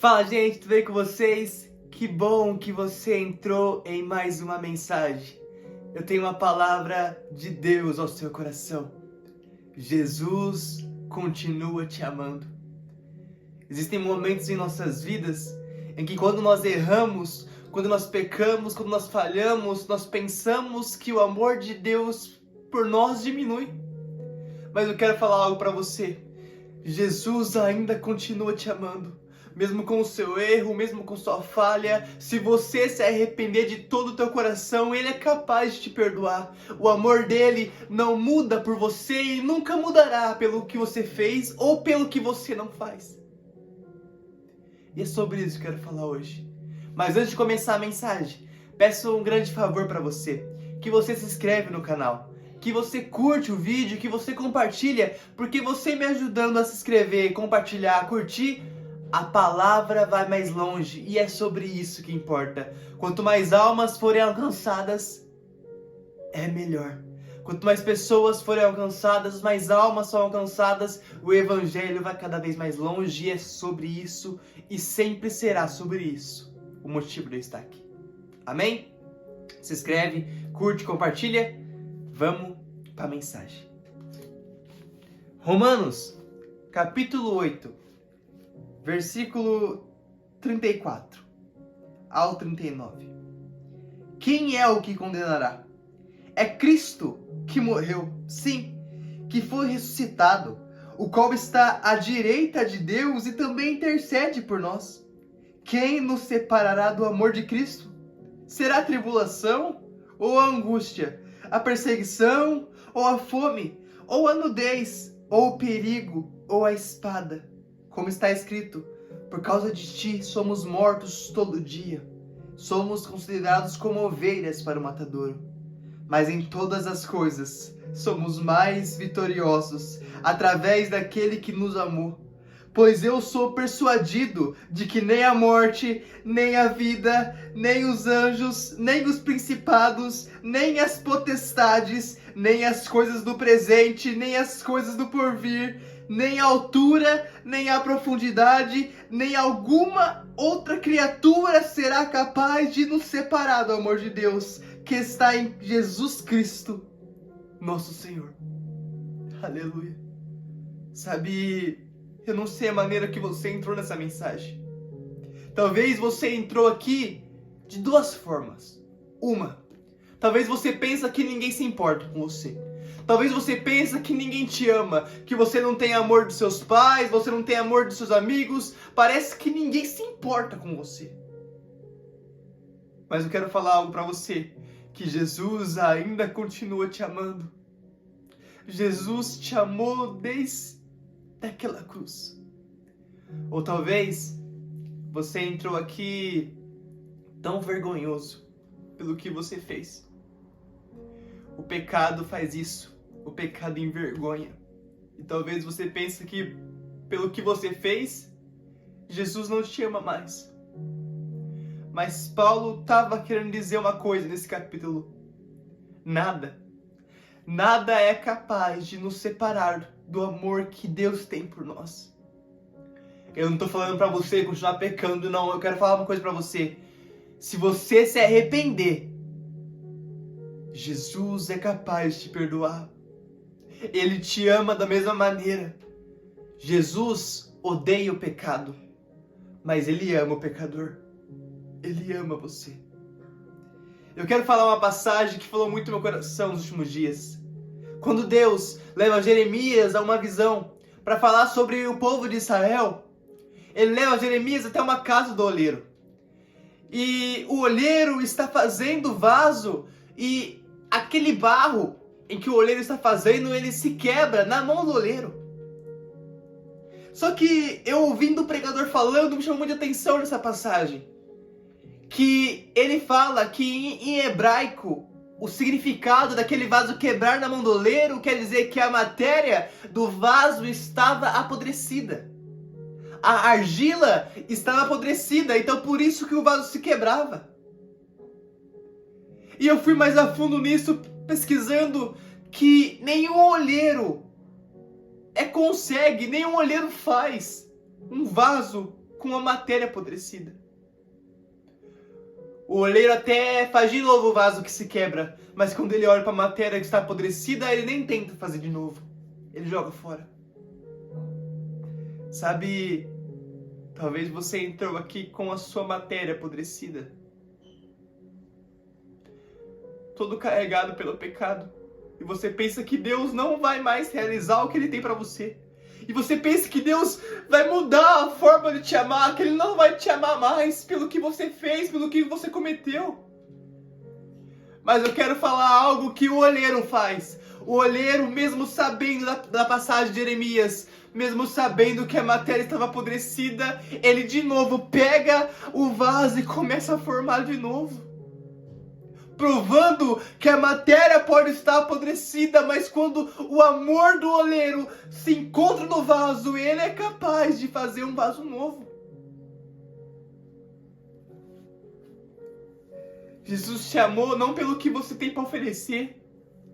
Fala, gente, tudo bem com vocês? Que bom que você entrou em mais uma mensagem. Eu tenho uma palavra de Deus ao seu coração. Jesus continua te amando. Existem momentos em nossas vidas em que quando nós erramos, quando nós pecamos, quando nós falhamos, nós pensamos que o amor de Deus por nós diminui. Mas eu quero falar algo para você. Jesus ainda continua te amando. Mesmo com o seu erro, mesmo com sua falha, se você se arrepender de todo o teu coração, Ele é capaz de te perdoar. O amor dele não muda por você e nunca mudará pelo que você fez ou pelo que você não faz. E é sobre isso que eu quero falar hoje. Mas antes de começar a mensagem, peço um grande favor para você, que você se inscreve no canal, que você curte o vídeo, que você compartilha, porque você me ajudando a se inscrever, compartilhar, curtir, a palavra vai mais longe, e é sobre isso que importa. Quanto mais almas forem alcançadas, é melhor. Quanto mais pessoas forem alcançadas, mais almas são alcançadas, o evangelho vai cada vez mais longe, e é sobre isso, e sempre será sobre isso, o motivo de eu estar aqui. Amém? Se inscreve, curte, compartilha. Vamos para a mensagem. Romanos, capítulo 8. Versículo 34 ao 39. Quem é o que condenará? É Cristo que morreu, sim, que foi ressuscitado, o qual está à direita de Deus e também intercede por nós. Quem nos separará do amor de Cristo? Será a tribulação ou a angústia, a perseguição ou a fome, ou a nudez, ou o perigo, ou a espada? Como está escrito, por causa de ti somos mortos todo dia. Somos considerados como ovelhas para o matadouro. Mas em todas as coisas somos mais vitoriosos, através daquele que nos amou. Pois eu sou persuadido de que nem a morte, nem a vida, nem os anjos, nem os principados, nem as potestades, nem as coisas do presente, nem as coisas do porvir, nem a altura, nem a profundidade, nem alguma outra criatura será capaz de nos separar do amor de Deus, que está em Jesus Cristo, nosso Senhor. Aleluia. Sabe, eu não sei a maneira que você entrou nessa mensagem. Talvez você entrou aqui de duas formas. Uma, talvez você pensa que ninguém se importa com você. Talvez você pense que ninguém te ama, que você não tem amor dos seus pais, você não tem amor dos seus amigos, parece que ninguém se importa com você. Mas eu quero falar algo para você, que Jesus ainda continua te amando. Jesus te amou desde aquela cruz. Ou talvez você entrou aqui tão vergonhoso pelo que você fez. O pecado faz isso. O pecado envergonha. E talvez você pense que pelo que você fez, Jesus não te ama mais. Mas Paulo estava querendo dizer uma coisa nesse capítulo. Nada é capaz de nos separar do amor que Deus tem por nós. Eu não estou falando para você continuar pecando, não. Eu quero falar uma coisa para você. Se você se arrepender, Jesus é capaz de te perdoar. Ele te ama da mesma maneira. Jesus odeia o pecado, mas Ele ama o pecador. Ele ama você. Eu quero falar uma passagem que falou muito no meu coração nos últimos dias. Quando Deus leva Jeremias a uma visão para falar sobre o povo de Israel, Ele leva Jeremias até uma casa do oleiro. E o oleiro está fazendo vaso e aquele barro em que o oleiro está fazendo, ele se quebra na mão do oleiro. Só que eu ouvindo o pregador falando, me chamou muita atenção nessa passagem. Que ele fala que em hebraico, o significado daquele vaso quebrar na mão do oleiro quer dizer que a matéria do vaso estava apodrecida. A argila estava apodrecida, então por isso que o vaso se quebrava. E eu fui mais a fundo nisso, pesquisando que nenhum olheiro nenhum olheiro faz um vaso com uma matéria apodrecida. O oleiro até faz de novo o vaso que se quebra, mas quando ele olha para a matéria que está apodrecida, ele nem tenta fazer de novo. Ele joga fora. Sabe, talvez você entrou aqui com a sua matéria apodrecida, todo carregado pelo pecado, e você pensa que Deus não vai mais realizar o que Ele tem para você. E você pensa que Deus vai mudar a forma de te amar, que Ele não vai te amar mais pelo que você fez, pelo que você cometeu. Mas eu quero falar algo que o oleiro faz. O oleiro, mesmo sabendo da passagem de Jeremias, mesmo sabendo que a matéria estava apodrecida, ele de novo pega o vaso e começa a formar de novo. Provando que a matéria pode estar apodrecida, mas quando o amor do oleiro se encontra no vaso, ele é capaz de fazer um vaso novo. Jesus te amou não pelo que você tem para oferecer,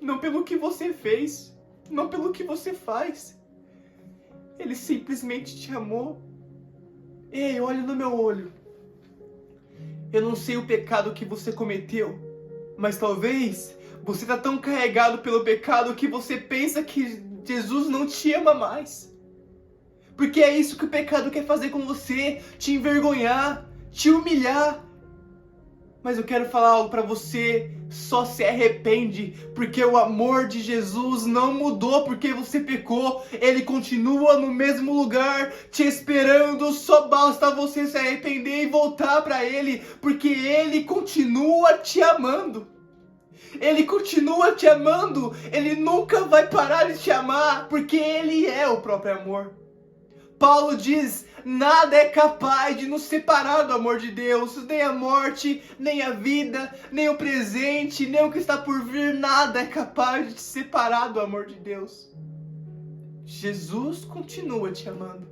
não pelo que você fez, não pelo que você faz. Ele simplesmente te amou. Ei, olha no meu olho. Eu não sei o pecado que você cometeu, mas talvez você está tão carregado pelo pecado que você pensa que Jesus não te ama mais. Porque é isso que o pecado quer fazer com você, te envergonhar, te humilhar. Mas eu quero falar algo para você, só se arrepende, porque o amor de Jesus não mudou porque você pecou, Ele continua no mesmo lugar, te esperando, só basta você se arrepender e voltar para Ele, porque Ele continua te amando. Ele continua te amando, Ele nunca vai parar de te amar, porque Ele é o próprio amor. Paulo diz, nada é capaz de nos separar do amor de Deus, nem a morte, nem a vida, nem o presente, nem o que está por vir, nada é capaz de te separar do amor de Deus. Jesus continua te amando.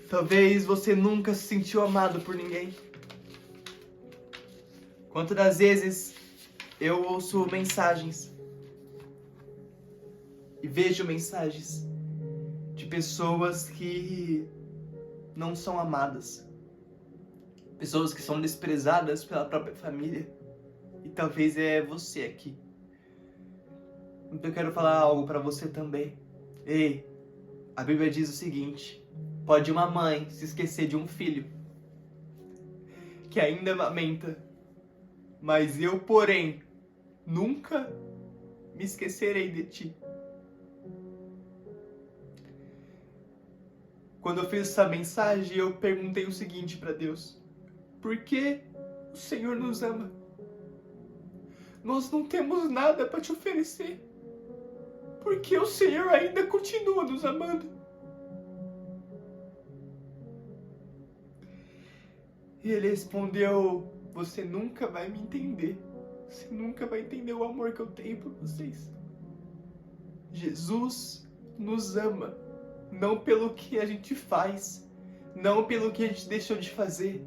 Talvez você nunca se sentiu amado por ninguém. Quantas das vezes eu ouço mensagens e vejo mensagens de pessoas que não são amadas, pessoas que são desprezadas pela própria família, e talvez é você aqui. Então eu quero falar algo para você também. Ei, a Bíblia diz o seguinte: pode uma mãe se esquecer de um filho que ainda amamenta, mas eu, porém, nunca me esquecerei de ti. Quando eu fiz essa mensagem, eu perguntei o seguinte para Deus: por que o Senhor nos ama? Nós não temos nada para te oferecer. Por que o Senhor ainda continua nos amando? E Ele respondeu: você nunca vai me entender. Você nunca vai entender o amor que eu tenho por vocês. Jesus nos ama. Não pelo que a gente faz, não pelo que a gente deixou de fazer.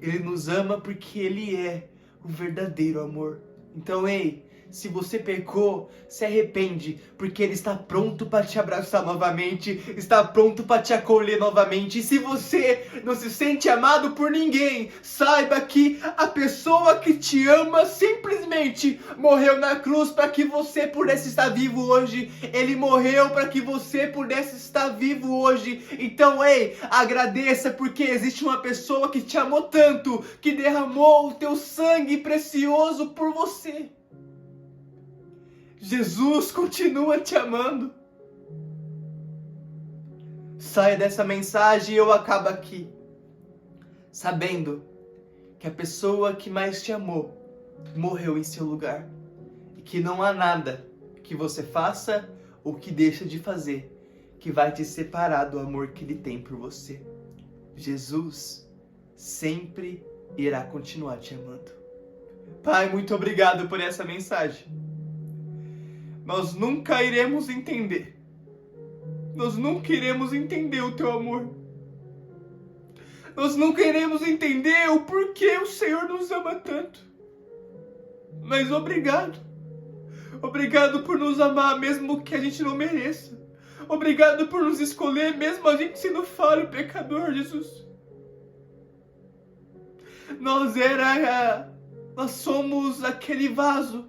Ele nos ama porque Ele é o verdadeiro amor. Então, ei, se você pecou, se arrepende, porque Ele está pronto para te abraçar novamente, está pronto para te acolher novamente. E se você não se sente amado por ninguém, saiba que a pessoa que te ama simplesmente morreu na cruz para que você pudesse estar vivo hoje. Ele morreu para que você pudesse estar vivo hoje. Então, ei, agradeça, porque existe uma pessoa que te amou tanto, que derramou o teu sangue precioso por você. Jesus continua te amando. Saia dessa mensagem e eu acabo aqui, sabendo que a pessoa que mais te amou morreu em seu lugar, e que não há nada que você faça ou que deixe de fazer que vai te separar do amor que Ele tem por você. Jesus sempre irá continuar te amando. Pai, muito obrigado por essa mensagem. Nós nunca iremos entender. Nós nunca iremos entender o Teu amor. Nós nunca iremos entender o porquê o Senhor nos ama tanto. Mas obrigado. Obrigado por nos amar mesmo que a gente não mereça. Obrigado por nos escolher, mesmo a gente sendo falho, pecador, Jesus. Nós somos aquele vaso.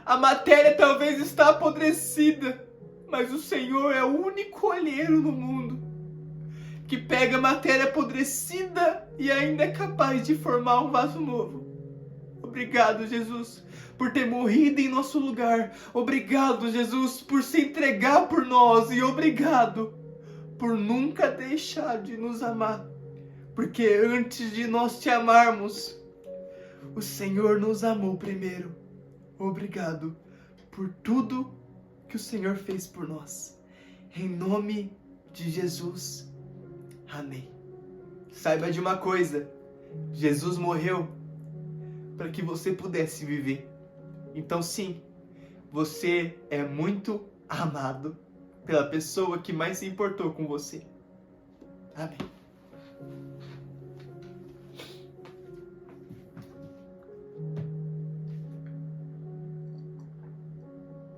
A matéria talvez está apodrecida, mas o Senhor é o único olheiro no mundo que pega a matéria apodrecida e ainda é capaz de formar um vaso novo. Obrigado, Jesus, por ter morrido em nosso lugar. Obrigado, Jesus, por se entregar por nós. E obrigado por nunca deixar de nos amar. Porque antes de nós te amarmos, o Senhor nos amou primeiro. Obrigado por tudo que o Senhor fez por nós. Em nome de Jesus. Amém. Saiba de uma coisa. Jesus morreu para que você pudesse viver. Então sim, você é muito amado pela pessoa que mais se importou com você. Amém.